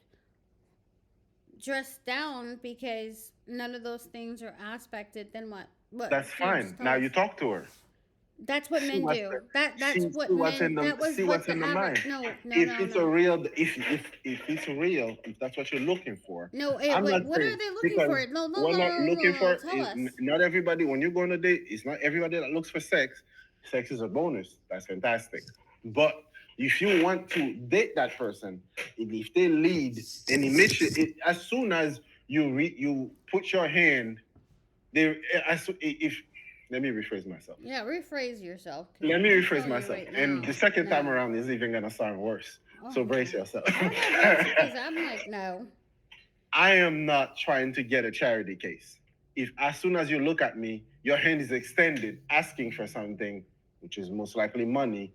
dressed down because none of those things are aspected. Then what? That's fine. Now you talk to her. That's what See men what's do. the- That's see what what's men. in the- That was see what what's the in the average. mind. No. If it's a real, if it's real, if that's what you're looking for. No, I'm not what saying- are they looking because for? No, we're not looking for. Tell us. Not everybody. When you go on a date, it's not everybody that looks for sex. Sex is a bonus. That's fantastic. But if you want to date that person, and if they lead and as soon as you put your hand, if let me rephrase myself. Yeah, rephrase yourself. Let me I'm rephrase telling you myself. right And now, the second time no. around is even gonna sound worse. So Oh, brace no. yourself. Because I'm like, no. I am not trying to get a charity case. If as soon as you look at me, your hand is extended, asking for something, which is most likely money,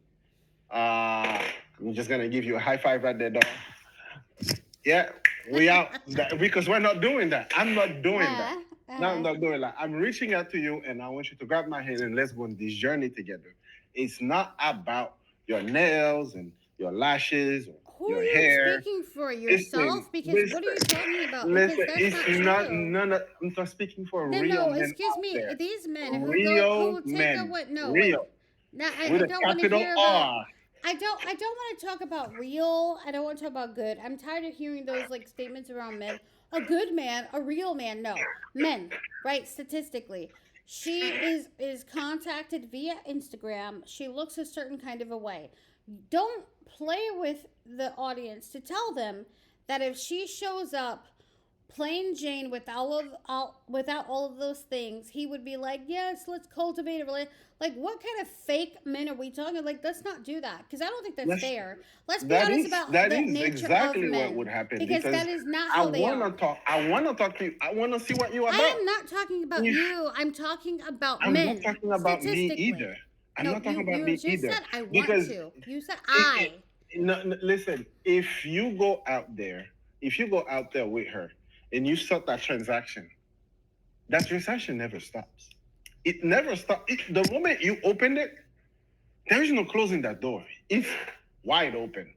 I'm just gonna give you a high five right there, dog. Yeah, we out. Because we're not doing that. I'm not doing that. No, I'm not doing that. I'm reaching out to you and I want you to grab my hand and let's go on this journey together. It's not about your nails and your lashes or Who your are you hair. speaking for? Yourself? Because what are you talking about? Because that's It's not not true. none of, I'm not speaking for No, real no, men excuse out me. there. These men Real who take men. a what? No, Real. wait. No, I With a don't want to capital hear about. R. I don't want to talk about real. I don't want to talk about good. I'm tired of hearing those like statements around men. A good man, a real man. No, men. Right? Statistically, she is contacted via Instagram. She looks a certain kind of a way. Don't play with the audience to tell them that if she shows up plain Jane without all of those things, he would be like, yes, let's cultivate a relationship. Like, what kind of fake men are we talking? Like, let's not do that because I don't think that's fair. Let's be honest about that the is nature exactly of men, what would happen because that is not how they are. I want to talk to you. I want to see what you're about. I am not talking about you. I'm talking about I'm men. not talking about me statistically. either. I'm No, not talking about you me just either. said I want Because to. You said No, listen, if you go out there with her and you start that transaction never stops. It never stops. The moment you open it, there is no closing that door. It's wide open.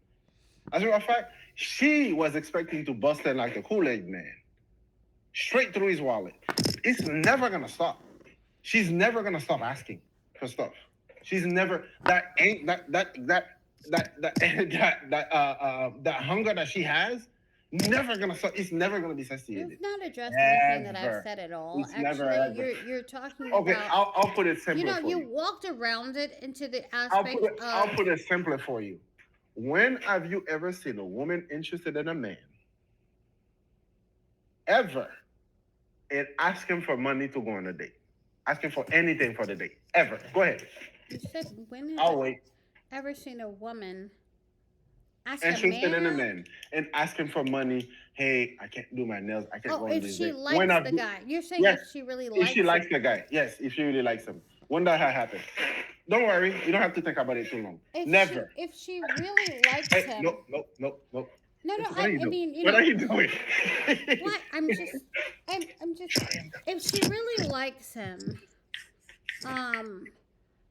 As a matter of fact, she was expecting to bust in like the Kool-Aid man, straight through his wallet. It's never gonna stop. she's never gonna stop asking for stuff. She's never that ain't that hunger that she has. Never gonna stop. It's never gonna be satiated. You've not addressed anything that I've Ever. said at all. It's never Actually, ever. you're talking Okay, about. I'll put it You simpler know, for you you. walked around it into the I'll aspect I'll of. put it simpler for you. When have you ever seen a woman interested in a man ever and ask him for money to go on a date? Asking for anything for the date. Ever. Go ahead. You said when have I'll you wait. ever seen a woman ask a Interested in a man out? man and asking for money. Hey, I can't do my nails. I can't Oh, go on if this she date. When likes have the you? guy. You're saying Yes. if she really If likes she him. likes the guy. Yes, if she really likes him. When that happened. Don't worry. You don't have to think about it too long. Never. If she really likes Hey, him. no. No, What I are you doing? mean, you What know. are you doing? What? I'm just. If she really likes him,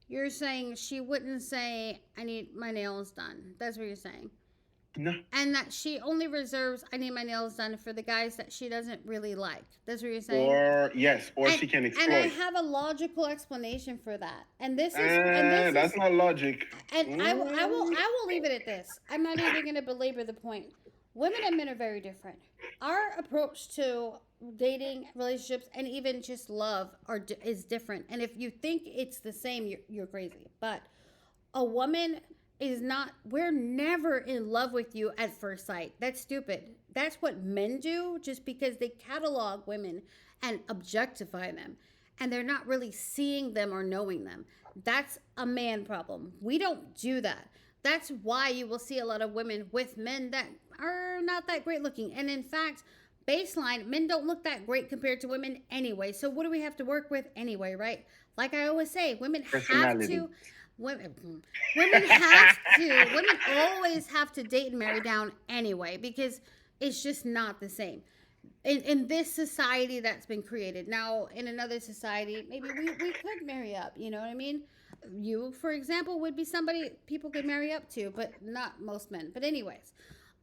you're saying she wouldn't say, "I need my nails done." That's what you're saying. No. And that she only reserves, "I need my nails done" for the guys that she doesn't really like. That's what you're saying. Or yes, or and, she can and I exploit. have a logical explanation for that. And this is That's not logic. and I will leave it at this. I'm not even going to belabor the point. Women and men are very different. Our approach to dating, relationships, and even just love is different. And if you think it's the same, you're crazy. But a woman is not. We're never in love with you at first sight. That's stupid. That's what men do, just because they catalog women and objectify them, and they're not really seeing them or knowing them. That's a man problem. We don't do that. That's why you will see a lot of women with men that are not that great looking. And in fact, baseline, men don't look that great compared to women anyway. So what do we have to work with anyway, right? Like I always say, women have to. Women always have to date and marry down anyway, because it's just not the same. In this society that's been created. Now, in another society, maybe we could marry up, you know what I mean? You, for example, would be somebody people could marry up to, but not most men. But anyways,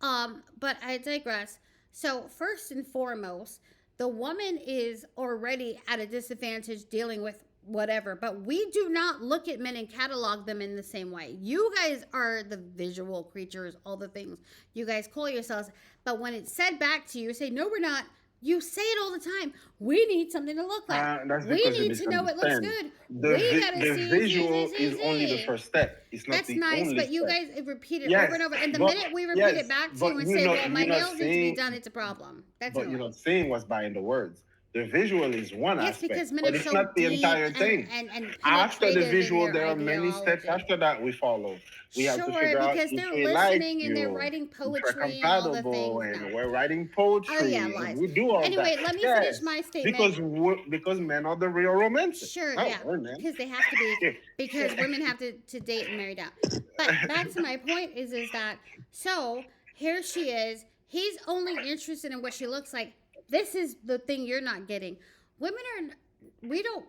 but I digress. So first and foremost, the woman is already at a disadvantage dealing with whatever, but we do not look at men and catalog them in the same way. You guys are the visual creatures, all the things you guys call yourselves, but when it's said back to you, say, no, we're not. You say it all the time. We need something to look like. We need to know it looks good. We gotta see visual is only the first step. It's not That's the nice, only but you step. guys repeat it Yes, over and over. And the but- minute we repeat yes, it back to but you and you're say, not- well, my you're not nails need to be saying- done, it's a problem. That's But you're annoying. not saying what's behind the words. The visual is one Yes, aspect, because men but are it's so not the deep entire thing. and After the penetrative in visual, their there are many steps ideology. after that we follow. We have to Sure, figure out because if they're we like listening and they're you, writing if we're poetry and all the compatible, things. and No. we're writing poetry. Oh, yeah, and lies. we do all Anyway, that. let me Yes, finish my statement. because men are the real romantic. Sure, Not yeah, women. because they have to be, because women have to date and marry down. But back to my point is that, so here she is. He's only interested in what she looks like. This is the thing you're not getting. Women we don't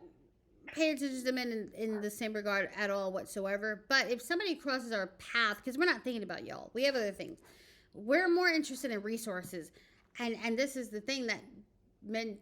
pay attention to men in the same regard at all whatsoever. But if somebody crosses our path, because we're not thinking about y'all, we have other things. We're more interested in resources, and this is the thing that men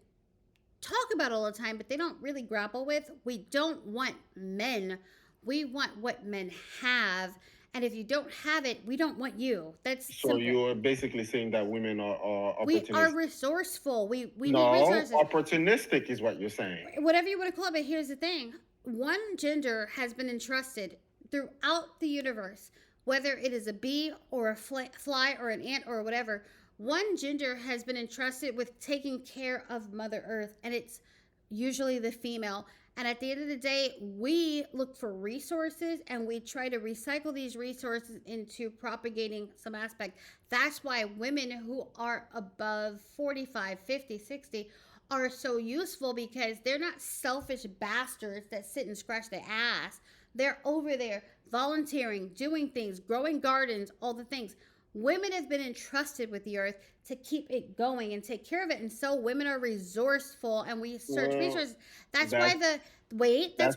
talk about all the time, but they don't really grapple with. We don't want men. We want what men have. And if you don't have it, we don't want you. That's So simple. you're basically saying that women are We opportunistic. are resourceful. We No, need resources. opportunistic is what you're saying. Whatever you want to call it, but here's the thing. One gender has been entrusted throughout the universe, whether it is a bee or a fly or an ant or whatever. One gender has been entrusted with taking care of Mother Earth, and it's usually the female. And at the end of the day, we look for resources and we try to recycle these resources into propagating some aspect. That's why women who are above 45, 50, 60 are so useful, because they're not selfish bastards that sit and scratch their ass. They're over there volunteering, doing things, growing gardens, all the things. Women have been entrusted with the earth to keep it going and take care of it. And so women are resourceful, and we search resources. That's why the female That's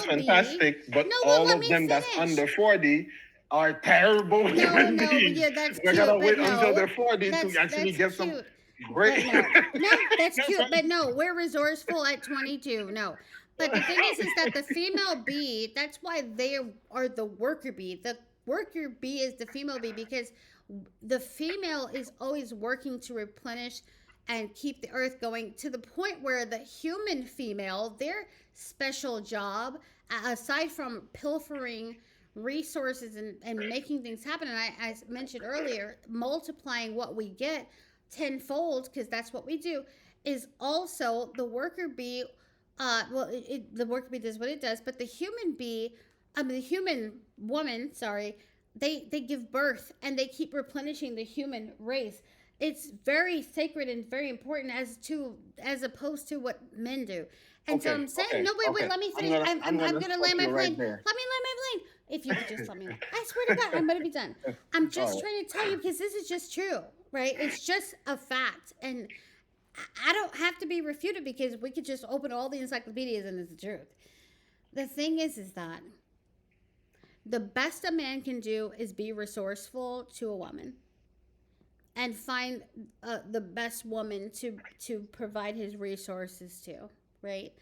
fantastic, but No, well, all let of me them that's finish. under 40 are terrible human beings. Yeah, that's We're cute. gonna but wait no, until they're 40 that's to actually get some. cute. Great. But no, that's cute. But no, we're resourceful at 22. No. But the thing is that the female bee, that's why they are the worker bee. The worker bee is the female bee because the female is always working to replenish and keep the earth going to the point where the human female, their special job, aside from pilfering resources and making things happen, and I mentioned earlier, multiplying what we get tenfold, because that's what we do, is also the worker bee. The worker bee does what it does, but the human bee, the human woman, sorry, they give birth and they keep replenishing the human race. It's very sacred and very important as opposed to what men do. And so Okay, I'm saying, okay, no, wait, okay. let me I'm finish. gonna I'm gonna stop land my you plane. right there. Let me land my plane. If you could just let me land. I swear to God, I'm gonna be done. I'm just All trying to tell you because this is just true, right? It's just a fact, and I don't have to be refuted because we could just open all the encyclopedias and it's the truth. The thing is that the best a man can do is be resourceful to a woman and find the best woman to provide his resources to, right?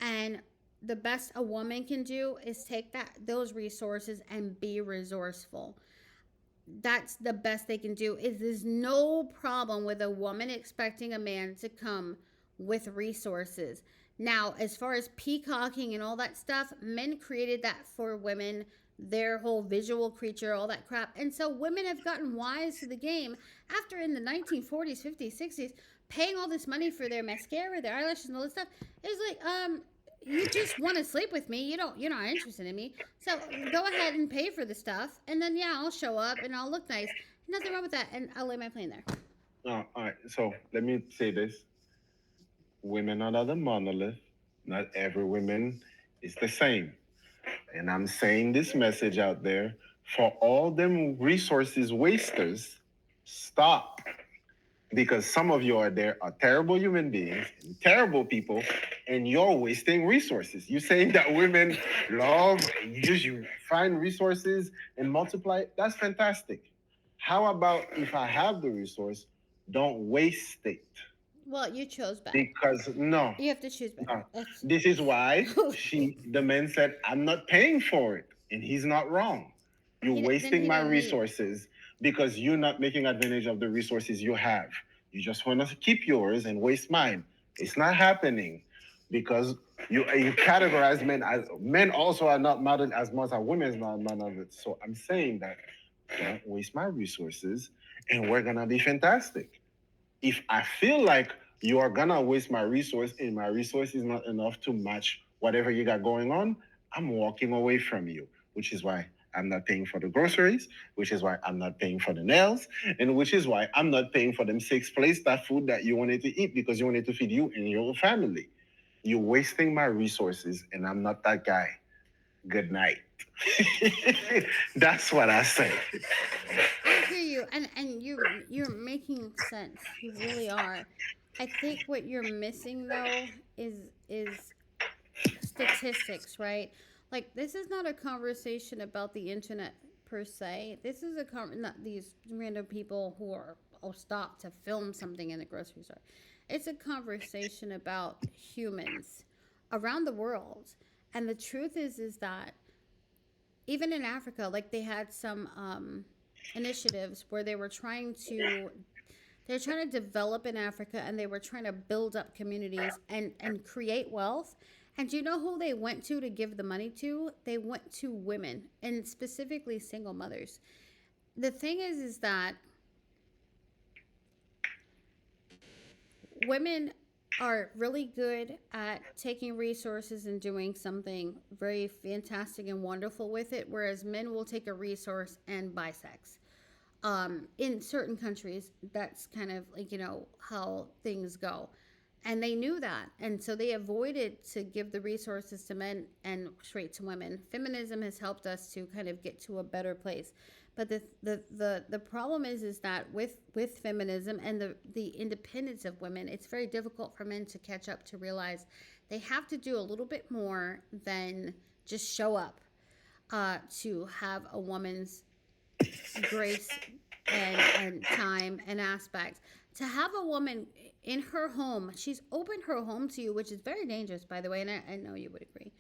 And the best a woman can do is take those resources and be resourceful. That's the best they can do. Is there's no problem with a woman expecting a man to come with resources. Now, as far as peacocking and all that stuff, men created that for women, their whole visual creature, all that crap. And so women have gotten wise to the game after in the 1940s, 50s, 60s, paying all this money for their mascara, their eyelashes, and all this stuff. It's like, you just want to sleep with me. You're not interested in me. So go ahead and pay for the stuff, and then yeah, I'll show up and I'll look nice. Nothing wrong with that, and I'll lay my plane there. All right. So let me say this: women are not a monolith. Not every woman is the same. And I'm saying this message out there for all them resources wasters. Stop. Because some of you are there are terrible human beings and terrible people, and you're wasting resources. You're saying that women love, you find resources and multiply it. That's fantastic. How about if I have the resource, don't waste it? Well, you chose better. Because no, You have to choose better. this is why the man said, I'm not paying for it. And he's not wrong. You're wasting my resources because you're not making advantage of the resources you have. You just want to keep yours and waste mine. It's not happening because you categorize men as men also are not modeled as much as women are not modeled. So I'm saying that don't waste my resources and we're gonna be fantastic. If I feel like you are gonna waste my resource and my resource is not enough to match whatever you got going on, I'm walking away from you, which is why I'm not paying for the groceries, which is why I'm not paying for the nails, and which is why I'm not paying for them 6 plates that food that you wanted to eat because you wanted to feed you and your family. You're wasting my resources, and I'm not that guy. Good night. That's what I say. I hear you, and you're making sense. You really are. I think what you're missing though is statistics, right? Like this is not a conversation about the internet per se. This is not these random people who are stopped to film something in the grocery store. It's a conversation about humans around the world. And the truth is that even in Africa, like they had some initiatives where they're trying to develop in Africa and they were trying to build up communities and create wealth. And do you know who they went to give the money to? They went to women and specifically single mothers. The thing is that women are really good at taking resources and doing something very fantastic and wonderful with it, whereas men will take a resource and buy sex. In certain countries, that's kind of like, how things go. And they knew that. And so they avoided to give the resources to men and straight to women. Feminism has helped us to kind of get to a better place. But the problem is that with feminism and the independence of women, it's very difficult for men to catch up to realize they have to do a little bit more than just show up to have a woman's grace and time and aspects. to have a woman in her home, she's opened her home to you, which is very dangerous, by the way, and I know you would agree.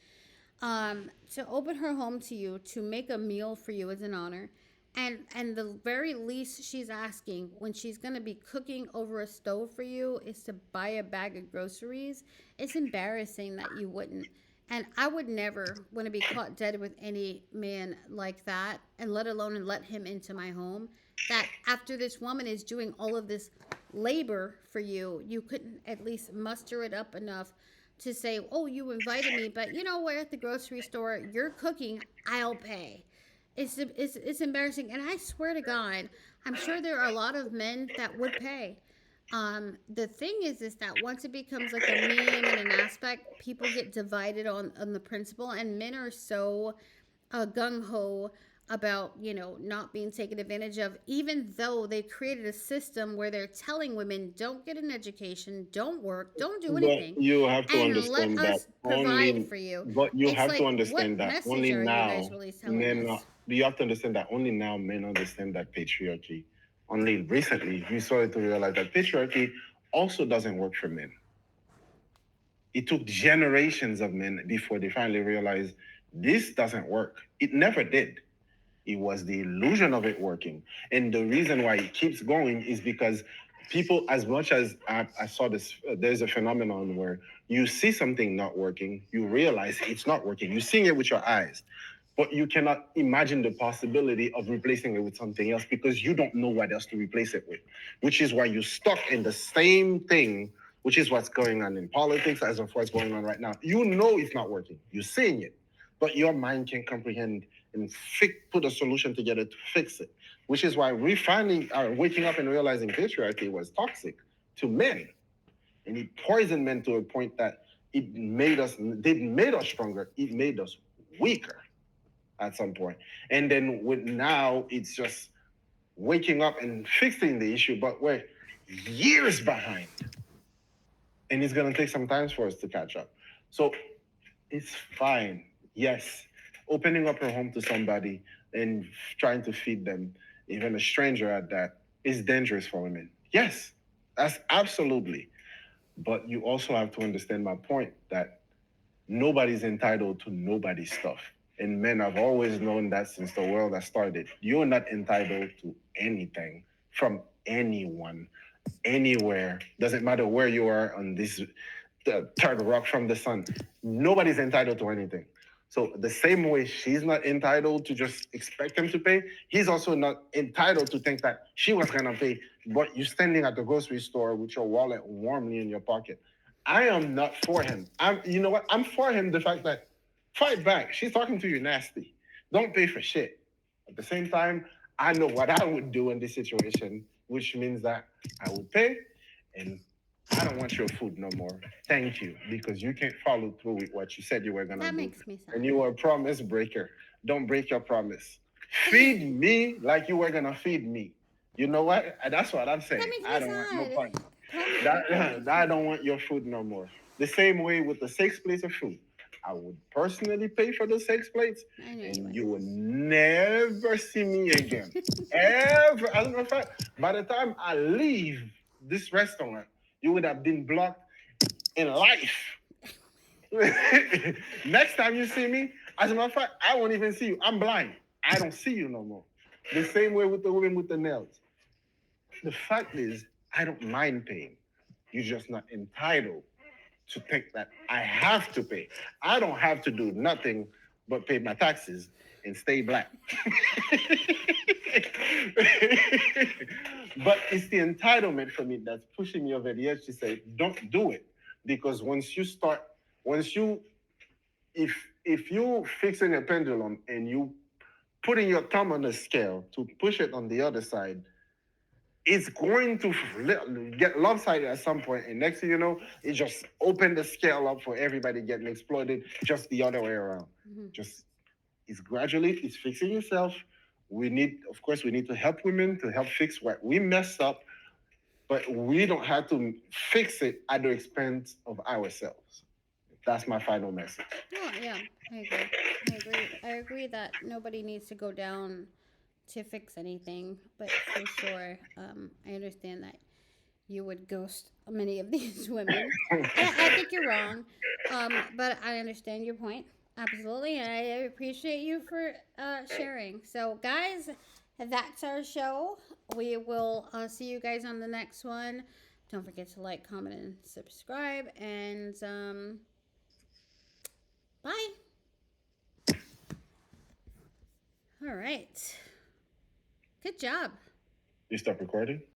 To open her home to you, to make a meal for you is an honor. And the very least she's asking when she's going to be cooking over a stove for you is to buy a bag of groceries. It's embarrassing that you wouldn't. And I would never want to be caught dead with any man like that, and let alone and let him into my home. That after this woman is doing all of this labor for you, you couldn't at least muster it up enough to say, "Oh, you invited me, but you know, we're at the grocery store. You're cooking. I'll pay." It's embarrassing, and I swear to God, I'm sure there are a lot of men that would pay. The thing is that once it becomes like a meme and an aspect, people get divided on the principle, and men are so gung ho about not being taken advantage of, even though they created a system where they're telling women don't get an education, don't work, don't do But anything, you have to and let understand that us provide only. for you. But you It's have to like, what understand that message only are you guys now really telling men. us? You have to understand that only now men understand that patriarchy. Only recently we started to realize that patriarchy also doesn't work for men. It took generations of men before they finally realized this doesn't work. It never did. It was the illusion of it working. And the reason why it keeps going is because people, as much as I saw this, there's a phenomenon where you see something not working, you realize it's not working. You're seeing it with your eyes, but you cannot imagine the possibility of replacing it with something else because you don't know what else to replace it with, which is why you're stuck in the same thing, which is what's going on in politics as of what's going on right now. You know it's not working. You're seeing it, but your mind can't comprehend and put a solution together to fix it, which is why we finally are waking up and realizing patriarchy was toxic to men. And it poisoned men to a point that didn't made us stronger, it made us weaker at some point. And then with now, it's just waking up and fixing the issue, but we're years behind. And it's going to take some time for us to catch up. So it's fine. Yes, opening up your home to somebody and trying to feed them, even a stranger at that, is dangerous for women. Yes, that's absolutely. But you also have to understand my point that nobody's entitled to nobody's stuff. And men have always known that since the world has started. You're not entitled to anything from anyone, anywhere. Doesn't matter where you are on this third rock from the sun. Nobody's entitled to anything. So the same way she's not entitled to just expect him to pay, he's also not entitled to think that she was gonna pay, but you're standing at the grocery store with your wallet warmly in your pocket. I am not for him. You know what? I'm for him. The fact that fight back. She's talking to you nasty. Don't pay for shit. At the same time, I know what I would do in this situation, which means that I would pay and I don't want your food no more. Thank you, because you can't follow through with what you said you were gonna That do. makes me And sad. you are a promise breaker. Don't break your promise. Feed me like you were gonna feed me. You know what? That's what I'm That saying. makes I me don't want no sad. part. Promise breaker That makes I me don't sad. want your food no more. The same way with the 6 plates of food. I would personally pay for the 6 plates, I know you and would. you would never see me again. Ever. As a matter of fact, by the time I leave this restaurant, you would have been blocked in life. Next time you see me, as a matter of fact, I won't even see you. I'm blind. I don't see you no more. The same way with the women with the nails. The fact is, I don't mind paying. You're just not entitled to think that I have to pay. I don't have to do nothing but pay my taxes and stay black. But it's the entitlement for me that's pushing me over the edge to say, don't do it. Because once you, if you fixing a pendulum and you putting your thumb on the scale to push it on the other side, it's going to get lopsided at some point, and next thing you know, it just opened the scale up for everybody getting exploited, just the other way around. Mhm. Just it's fixing itself. Of course, we need to help women to help fix what we messed up, but we don't have to fix it at the expense of ourselves. That's my final message. Well, yeah, I agree. I agree. I agree that nobody needs to go down to fix anything, but for sure, I understand that you would ghost many of these women. I think you're wrong, but I understand your point. Absolutely, and I appreciate you for sharing. So, guys, that's our show. We will see you guys on the next one. Don't forget to like, comment, and subscribe. And bye. All right. Good job. You stop recording?